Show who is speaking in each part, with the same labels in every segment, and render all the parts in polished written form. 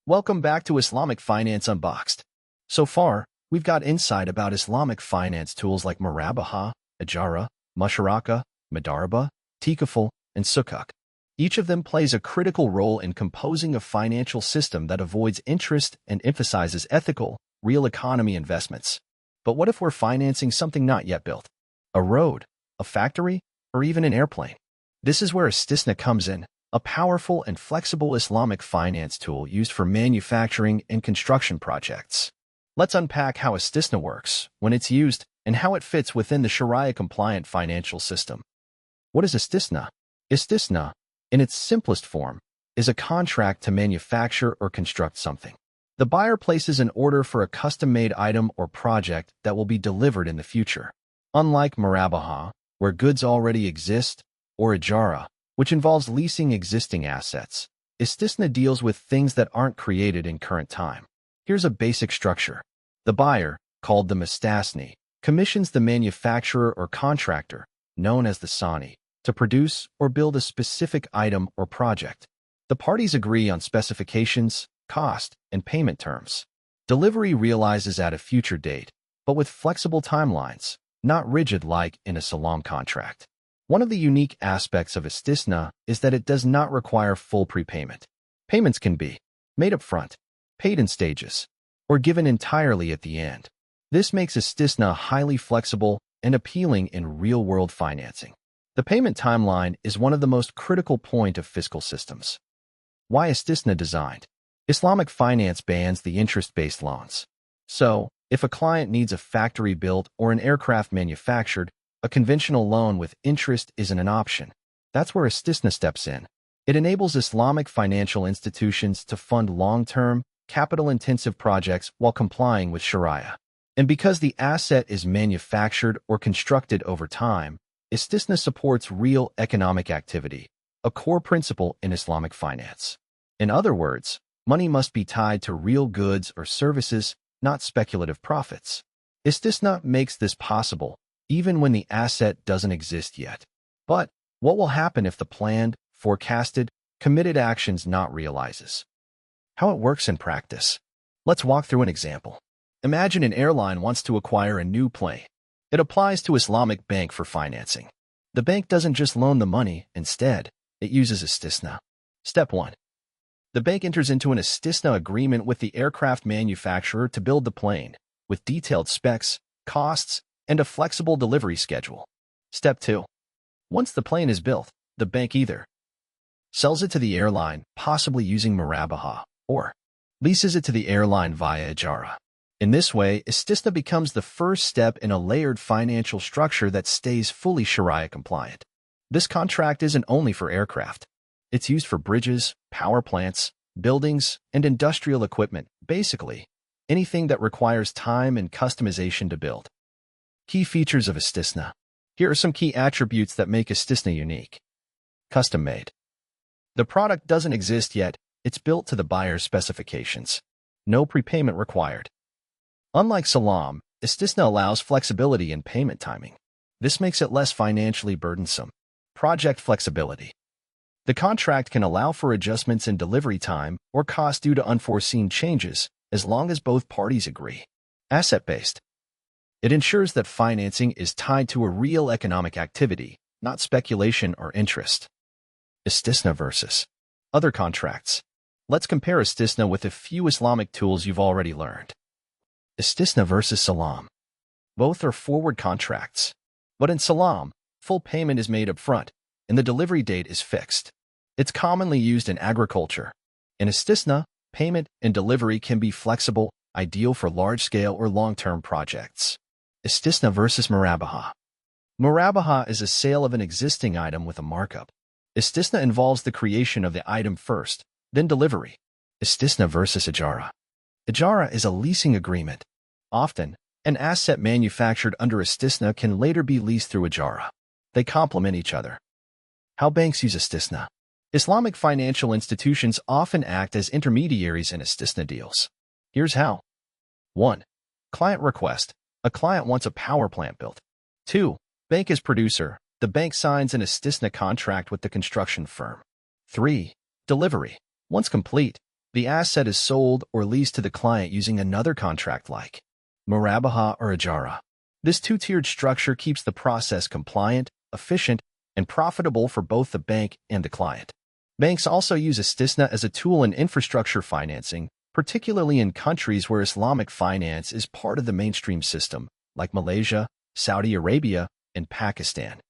Speaker 1: Welcome back to Islamic Finance Unboxed. So far, we've got insight about Islamic finance tools like Murabaha, Ijara, Mudarabah, Tikaful, and Sukuk. Each of them plays a critical role in composing a financial system that avoids interest and emphasizes ethical, real economy investments. But what if we're financing something not yet built? A road, a factory, or even an airplane? This is where Istisna comes in, a powerful and flexible Islamic finance tool used for manufacturing and construction projects. Let's unpack how Istisna works, when it's used, and how it fits within the Shariah-compliant financial system. What is Istisna? Istisna, in its simplest form, is a contract to manufacture or construct something. The buyer places an order for a custom-made item or project that will be delivered in the future. Unlike Murabaha, where goods already exist, or Ijara, which involves leasing existing assets, Istisna deals with things that aren't created in current time. Here's a basic structure. The buyer, called the mustasni, commissions the manufacturer or contractor, known as the sani, to produce or build a specific item or project. The parties agree on specifications, cost, and payment terms. Delivery realizes at a future date, but with flexible timelines, not rigid like in a salam contract. One of the unique aspects of Istisna is that it does not require full prepayment. Payments can be made up front, paid in stages, or given entirely at the end. This makes Istisna highly flexible and appealing in real-world financing. The payment timeline is one of the most critical points of fiscal systems. Why Istisna designed? Islamic finance bans the interest-based loans. So, if a client needs a factory built or an aircraft manufactured, a conventional loan with interest isn't an option. That's where Istisna steps in. It enables Islamic financial institutions to fund long-term, capital-intensive projects while complying with Sharia. And because the asset is manufactured or constructed over time, Istisna supports real economic activity, a core principle in Islamic finance. In other words, money must be tied to real goods or services, not speculative profits. Istisna makes this possible, even when the asset doesn't exist yet. But what will happen if the planned, forecasted, committed actions not realizes? How it works in practice. Let's walk through an example. Imagine an airline wants to acquire a new plane. It applies to Islamic Bank for financing. The bank doesn't just loan the money, instead, it uses Istisna. Step 1. The bank enters into an Istisna agreement with the aircraft manufacturer to build the plane, with detailed specs, costs, and a flexible delivery schedule. Step 2. Once the plane is built, the bank either sells it to the airline, possibly using Murabaha, or leases it to the airline via Ijara. In this way, Istisna becomes the first step in a layered financial structure that stays fully Shariah-compliant. This contract isn't only for aircraft. It's used for bridges, power plants, buildings, and industrial equipment, basically anything that requires time and customization to build. Key features of Istisna. Here are some key attributes that make Istisna unique. Custom-made. The product doesn't exist yet, it's built to the buyer's specifications. No prepayment required. Unlike Salam, Istisna allows flexibility in payment timing. This makes it less financially burdensome. Project flexibility. The contract can allow for adjustments in delivery time or cost due to unforeseen changes, as long as both parties agree. Asset-based. It ensures that financing is tied to a real economic activity, not speculation or interest. Istisna versus other contracts. Let's compare Istisna with a few Islamic tools you've already learned. Istisna versus Salam. Both are forward contracts. But in Salam, full payment is made up front, and the delivery date is fixed. It's commonly used in agriculture. In Istisna, payment and delivery can be flexible, ideal for large-scale or long-term projects. Istisna versus Murabaha. Murabaha is a sale of an existing item with a markup. Istisna involves the creation of the item first, then delivery. Istisna versus Ijara. Ijara is a leasing agreement. Often, an asset manufactured under Istisna can later be leased through Ijara. They complement each other. How banks use Istisna. Islamic financial institutions often act as intermediaries in Istisna deals. Here's how. 1. Client request. A client wants a power plant built. 2. Bank as producer. The bank signs an Istisna contract with the construction firm. 3. Delivery. Once complete, The asset is sold or leased to the client using another contract like Murabaha or Ijara. This two-tiered structure keeps the process compliant, efficient, and profitable for both the bank and the client. Banks also use Istisna as a tool in infrastructure financing, particularly in countries where Islamic finance is part of the mainstream system, like Malaysia, Saudi Arabia, and Pakistan.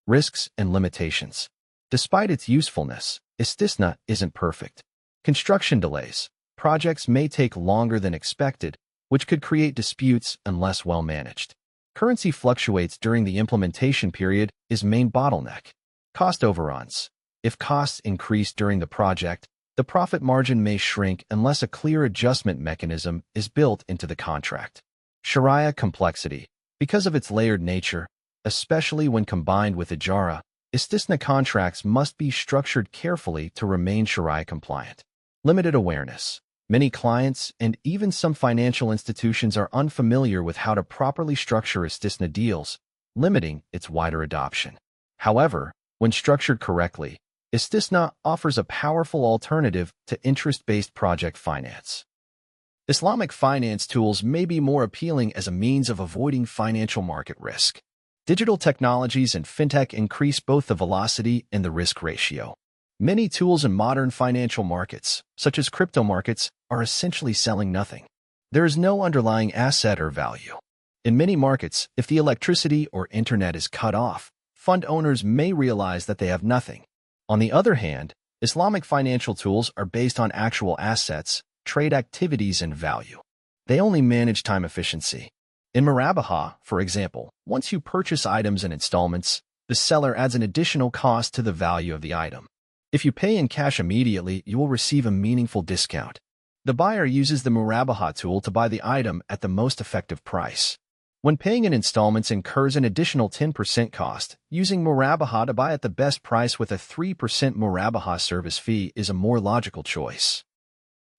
Speaker 1: Risks and limitations. Despite its usefulness, Istisna isn't perfect. Construction delays. Projects may take longer than expected, which could create disputes unless well managed. Currency fluctuates during the implementation period is main bottleneck. Cost overruns. If costs increase during the project, the profit margin may shrink unless a clear adjustment mechanism is built into the contract. Sharia complexity. Because of its layered nature, especially when combined with Ijara, Istisna contracts must be structured carefully to remain Sharia compliant. Limited awareness. Many clients and even some financial institutions are unfamiliar with how to properly structure Istisna deals, limiting its wider adoption. However, when structured correctly, Istisna offers a powerful alternative to interest-based project finance. Islamic finance tools may be more appealing as a means of avoiding financial market risk. Digital technologies and fintech increase both the velocity and the risk ratio. Many tools in modern financial markets, such as crypto markets, are essentially selling nothing. There is no underlying asset or value. In many markets, if the electricity or internet is cut off, fund owners may realize that they have nothing. On the other hand, Islamic financial tools are based on actual assets, trade activities, and value. They only manage time efficiency. In Murabaha, for example, once you purchase items in installments, the seller adds an additional cost to the value of the item. If you pay in cash immediately, you will receive a meaningful discount. The buyer uses the Murabaha tool to buy the item at the most effective price. When paying in installments incurs an additional 10% cost, using Murabaha to buy at the best price with a 3% Murabaha service fee is a more logical choice.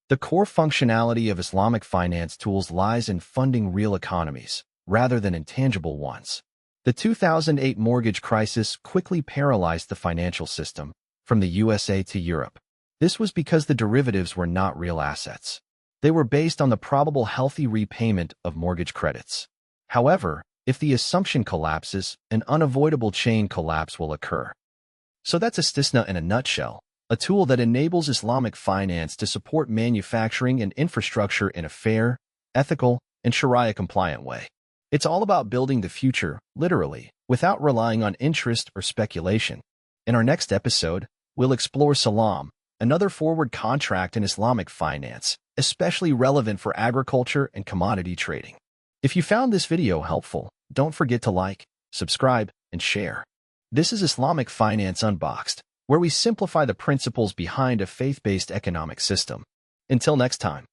Speaker 1: The core functionality of Islamic finance tools lies in funding real economies, rather than intangible ones. The 2008 mortgage crisis quickly paralyzed the financial system, from the USA to Europe. This was because the derivatives were not real assets. They were based on the probable healthy repayment of mortgage credits. However, if the assumption collapses, an unavoidable chain collapse will occur. So that's Istisna in a nutshell, a tool that enables Islamic finance to support manufacturing and infrastructure in a fair, ethical, and Sharia-compliant way. It's all about building the future, literally, without relying on interest or speculation. In our next episode, we'll explore Salam, another forward contract in Islamic finance, especially relevant for agriculture and commodity trading. If you found this video helpful, don't forget to like, subscribe, and share. This is Islamic Finance Unboxed, where we simplify the principles behind a faith-based economic system. Until next time.